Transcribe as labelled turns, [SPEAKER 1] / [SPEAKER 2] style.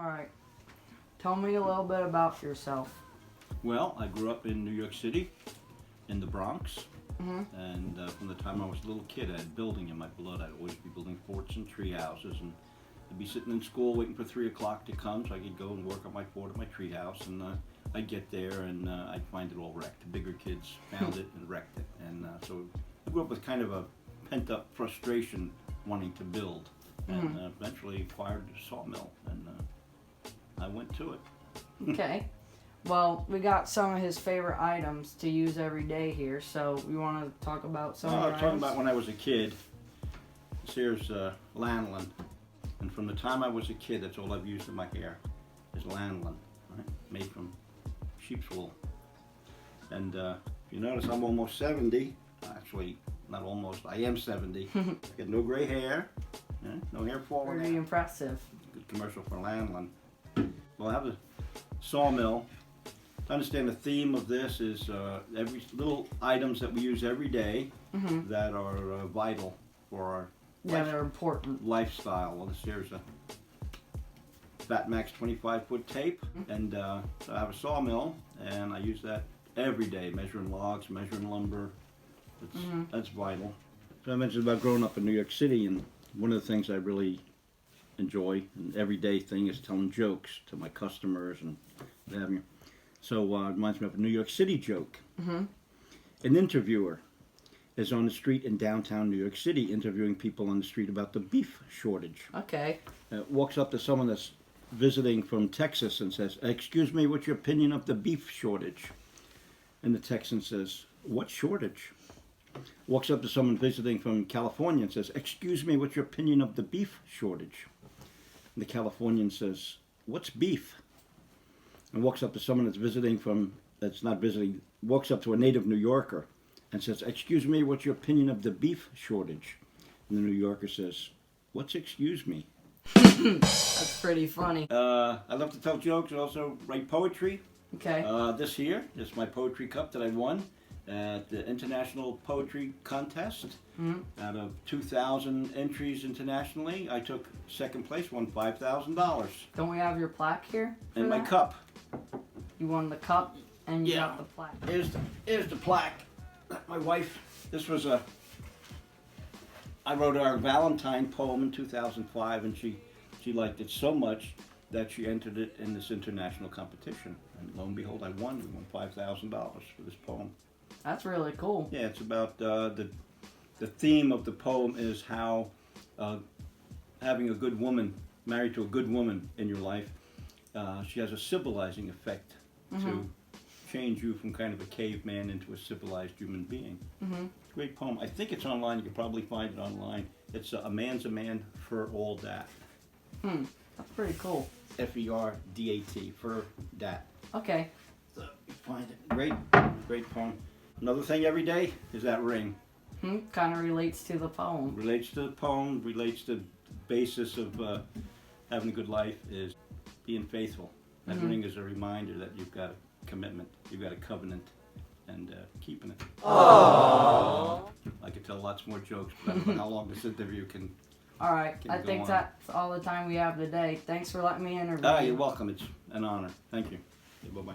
[SPEAKER 1] All right. Tell me a little bit about yourself.
[SPEAKER 2] Well, I grew up in New York City, in the Bronx,
[SPEAKER 1] Mhm.
[SPEAKER 2] and from the time I was a little kid, I had building in my blood. I'd always be building forts and tree houses, and I'd be sitting in school waiting for 3 o'clock to come so I could go and work on my fort at my tree house, and I'd get there and I'd find it all wrecked. The bigger kids found it and wrecked it, and so I grew up with kind of a pent-up frustration wanting to build, and eventually acquired a sawmill, and I went to it.
[SPEAKER 1] Okay. Well, we got some of his favorite items to use every day here, so we want to talk about some of
[SPEAKER 2] I
[SPEAKER 1] your
[SPEAKER 2] was talking
[SPEAKER 1] items?
[SPEAKER 2] about when I was a kid. This here's lanolin, and from the time I was a kid, that's all I've used in my hair is lanolin, right? Made from sheep's wool. And if you notice, I'm almost 70. Actually, not almost. I am 70. I got no gray hair, no hair falling
[SPEAKER 1] Pretty
[SPEAKER 2] out.
[SPEAKER 1] impressive.
[SPEAKER 2] Good commercial for lanolin. Well, I have a sawmill. To understand the theme of this is every little items that we use every day that are vital for our
[SPEAKER 1] Yeah, they're important.
[SPEAKER 2] lifestyle. Well, this here's a Fatmax 25-foot tape, and so I have a sawmill, and I use that every day, measuring logs, measuring lumber. That's vital. So I mentioned about growing up in New York City, and one of the things I really enjoy, an everyday thing, is telling jokes to my customers and what have you. So it reminds me of a New York City joke. An interviewer is on the street in downtown New York City interviewing people on the street about the beef shortage.
[SPEAKER 1] Okay.
[SPEAKER 2] Walks up to someone that's visiting from Texas and says, "Excuse me, what's your opinion of the beef shortage?" And the Texan says, "What shortage?" Walks up to someone visiting from California and says, "Excuse me, what's your opinion of the beef shortage?" And the Californian says, "What's beef?" And walks up to someone walks up to a native New Yorker and says, "Excuse me, what's your opinion of the beef shortage?" And the New Yorker says, "What's excuse me?"
[SPEAKER 1] That's pretty funny.
[SPEAKER 2] I love to tell jokes and also write poetry.
[SPEAKER 1] Okay.
[SPEAKER 2] This year, this is my poetry cup that I won at the International Poetry Contest. Out of 2,000 entries internationally, I took second place, won $5,000.
[SPEAKER 1] Don't we have your plaque here? for
[SPEAKER 2] And my
[SPEAKER 1] that?
[SPEAKER 2] cup.
[SPEAKER 1] You won the cup and you
[SPEAKER 2] Yeah.
[SPEAKER 1] got the plaque.
[SPEAKER 2] Here's the plaque. My wife, this was I wrote our Valentine poem in 2005, and she liked it so much that she entered it in this international competition. And lo and behold, I won. We won $5,000 for this poem.
[SPEAKER 1] That's really cool.
[SPEAKER 2] Yeah, it's about the theme of the poem is how having a good woman, married to a good woman in your life, she has a civilizing effect to change you from kind of a caveman into a civilized human being. Great poem. I think it's online. You can probably find it online. It's A Man's a Man for All Dat.
[SPEAKER 1] That's pretty cool.
[SPEAKER 2] F-E-R-D-A-T, for dat.
[SPEAKER 1] Okay.
[SPEAKER 2] So you find it. Great poem. Another thing every day is that ring.
[SPEAKER 1] Kind of relates to the poem.
[SPEAKER 2] Relates to the poem, relates to the basis of having a good life is being faithful. That ring is a reminder that you've got a commitment, you've got a covenant, and keeping it. Aww. I could tell lots more jokes, but I don't know how long this interview can.
[SPEAKER 1] All right.
[SPEAKER 2] Can
[SPEAKER 1] I
[SPEAKER 2] go
[SPEAKER 1] think
[SPEAKER 2] on.
[SPEAKER 1] that's all the time we have today. Thanks for letting me interview.
[SPEAKER 2] You're welcome. It's an honor. Thank you. Bye-bye.